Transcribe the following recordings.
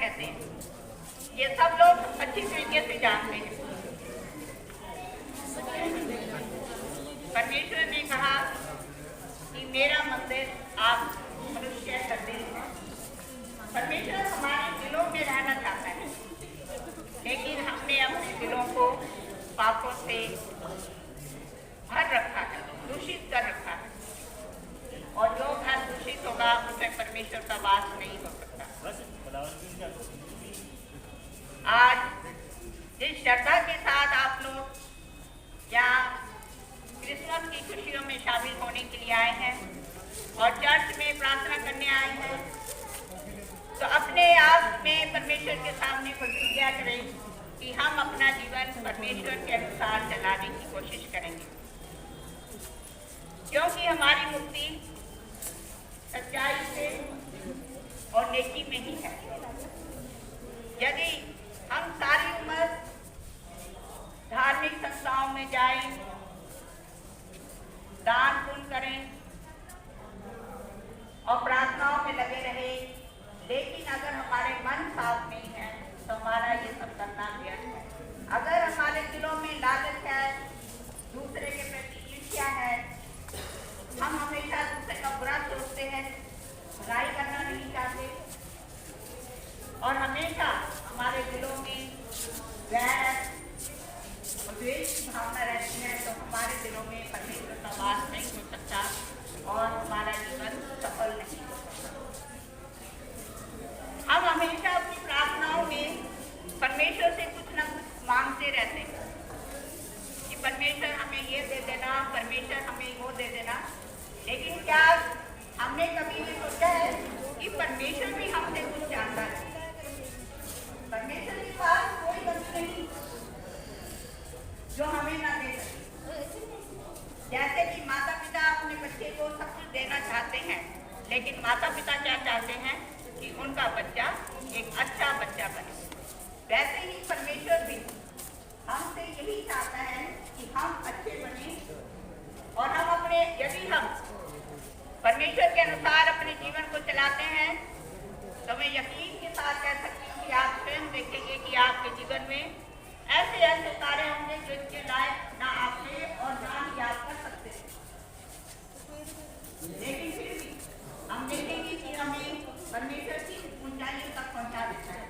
कहते हैं, ये सब लोग अच्छी तरीके से जानते हैं। परमेश्वर ने कहा कि मेरा मंदिर आप मनुष्य करते हैं। परमेश्वर हमारे दिलों में रहना चाहता है, लेकिन हमने अपने दिलों को पापों से भर रखा है, दूषित कर रखा है, और जो घर दूषित होगा उसमें परमेश्वर का वास नहीं हो सकता। आज जिस श्रद्धा के साथ आप लोग यहाँ क्रिसमस की खुशियों में शामिल होने के लिए आए हैं और चर्च में प्रार्थना करने आए हैं, तो अपने आप में परमेश्वर के सामने प्रतिज्ञा करें कि हम अपना जीवन परमेश्वर के अनुसार चलाने की कोशिश करेंगे, क्योंकि हमारी मुक्ति सच्चाई से और नेकी में ही है। यदि हम सारी उम्र धार्मिक संस्थाओं में जाएं, दान पुण्य करें और प्रार्थनाओं में लगे रहे, लेकिन अगर हमारे मन साफ नहीं है तो हमारा ये सब करना व्यर्थ है। अगर हमारे दिलों में लालच है, दूसरे के प्रति ईर्ष्या है, हम हमेशा दूसरे का बुरा सोचते हैं, बुराई करना नहीं चाहते, और हमेशा हमारे दिलों में वैर और द्वेष की भावना रहती है, तो हमारे दिलों में परमेश्वर का वास नहीं हो सकता और हमारा जीवन सफल नहीं हो सकता। हम हमेशा अपनी प्रार्थनाओं में परमेश्वर से कुछ न कुछ मांगते रहते हैं कि परमेश्वर हमें ये दे देना, परमेश्वर हमें वो दे देना, लेकिन क्या हमने कभी ये सोचा है कि परमेश्वर भी हमसे कुछ चाहता है? परमेश्वर के पास कोई वस्तु नहीं जो हमें ना दे सके। जैसे कि माता पिता अपने बच्चे को सब कुछ देना चाहते हैं, लेकिन माता पिता क्या चाहते हैं कि उनका बच्चा एक अच्छा बच्चा बने, वैसे ही परमेश्वर भी हमसे यही चाहता है कि हम अच्छे बने, और हम अपने, यदि हम परमेश्वर के अनुसार अपने जीवन को चलाते हैं, तो मैं यकीन के साथ कह सकती हूँ कि आप स्वयं देखेंगे कि आपके जीवन में ऐसे ऐसे कार्य होंगे जो इसके लायक ना आपने और ना ही याद कर सकते हैं, लेकिन फिर भी हम देखेंगे कि हमें परमेश्वर की ऊंचाइयों तक पहुंचा देता है।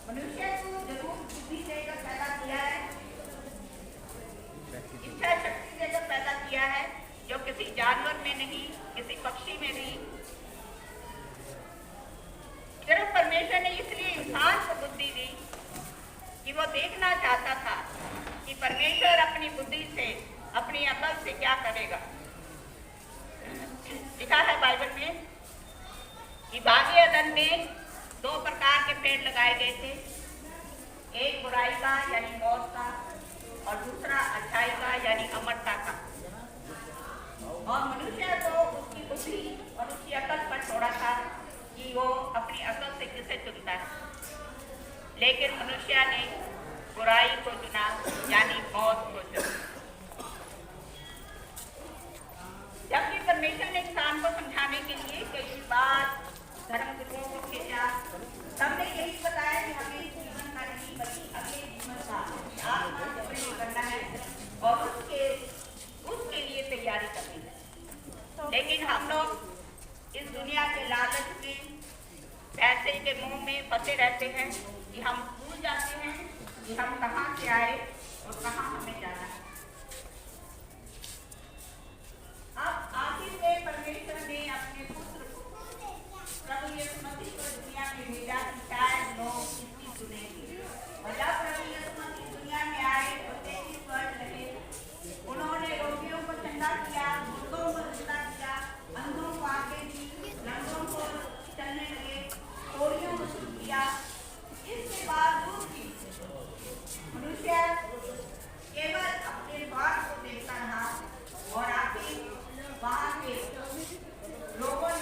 मनुष्य को जरूर बुद्धि देकर पैदा किया है, इच्छा शक्ति देकर पैदा किया है, जो किसी जानवर में नहीं, किसी पक्षी में नहीं। सिर्फ परमेश्वर ने इसलिए इंसान को बुद्धि दी कि वो देखना चाहता था कि परमेश्वर अपनी बुद्धि से, अपनी अकल से क्या करेगा। लिखा है बाइबल में कि बागे अदन में दो प्रकार के पेड़ लगाए गए थे, एक बुराई का यानी मौत का, और दूसरा अच्छाई का यानी अमरता का। और मनुष्य को उसकी बुद्धि और उसकी अकल पर छोड़ा था कि वो अपनी अकल से किसे चुनता है, लेकिन मनुष्य ने बुराई को चुना यानी मौत को चुना। जबकि परमेश्वर ने इंसान को समझाने के लिए कई बार धर्मगुरुओं को भेजा, सबने यही बताया कि हमें जीवन का नहीं बल्कि अगले जीवन का आत्मा जब करना है और उसके लिए तैयारी करनी है। लेकिन हम लोग इस दुनिया के लालच में, पैसे के मुंह में फंसे रहते हैं कि हम भूल जाते हैं कि हम कहाँ से आए और कहाँ हमें जाना है। अब आखिर में परमेश्वर ने अपने पुत्र प्रभु यीशु मसीह को दुनिया में भेजा कि शायद लोग इसकी सुनेंगे, और जब प्रभु यीशु मसीह दुनिया में आए तो 33 वर्ष रहे। उन्होंने रोगियों को चंगा किया, मुर्दों को जिंदा किया, अंधों को आंखें दी, लंगड़ों को चलने लगे, कोड़ियों को शुद्ध किया। इसके बावजूद भी मनुष्य केवल अपने स्वार्थ को देखता रहा, और आखिर वहाँ के लोगों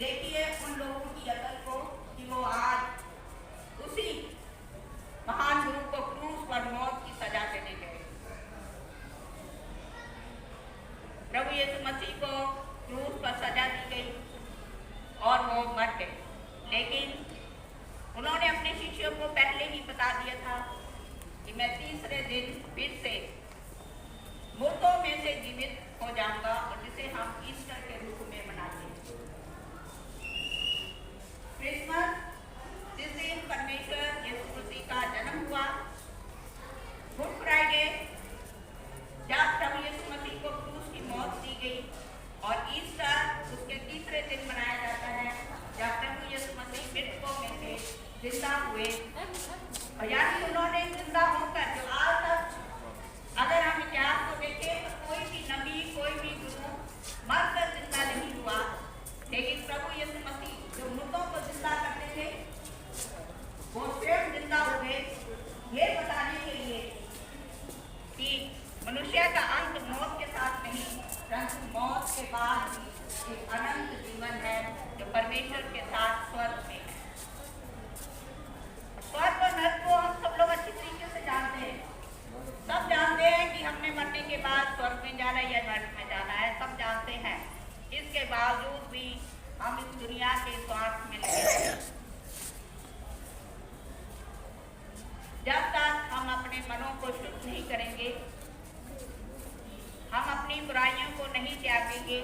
देखिए उन लोगों की अकल को कि वो आज उसी महान गुरु को क्रूस पर मौत की सजा देने गए। प्रभु यीशु मसीह को क्रूस पर सजा दी गई और वो मर गए, लेकिन उन्होंने अपने शिष्यों को पहले ही बता दिया था कि मैं तीसरे दिन फिर से मुर्दों में से जीवित हो जाऊंगा, और जिसे हम ईस्टर के रूप में मनाते हैं। क्रिसमस जिस दिन परमेश्वर यीशु मसीह का जन्म हुआ, गुड फ्राइडे जब प्रभु यीशु मसीह को क्रूस की मौत दी गई, और ईस्टर उसके तीसरे दिन मनाया जाता है जब प्रभु यीशु मसीह मृतकों में से जिंदा हुए। और यानी उन्होंने जिंदा होकर, जो आज तक अगर हम इतिहास को देखें तो कोई भी नबी, कोई भी गुरु मरकर जिंदा नहीं हुआ, लेकिन प्रभु यीशु मसीह जो मुर्दों को जिंदा करते थे वो स्वयं जिंदा हो गए, ये बताने के लिए कि मनुष्य का अंत मौत के साथ नहीं, परंतु मौत के बाद भी एक अनंत जीवन है जो परमेश्वर के साथ स्वर्ग में है। स्वर्ग और नरक को हम सब लोग अच्छी तरीके से जानते हैं। सब जानते हैं कि हमने मरने के बाद स्वर्ग में जाना है या नरक में जाना है, सब जानते हैं। इसके बावजूद भी हम इस दुनिया के स्वार्थ में लगे हैं। जब तक हम अपने मनों को शुद्ध नहीं करेंगे, हम अपनी बुराइयों को नहीं त्यागेंगे,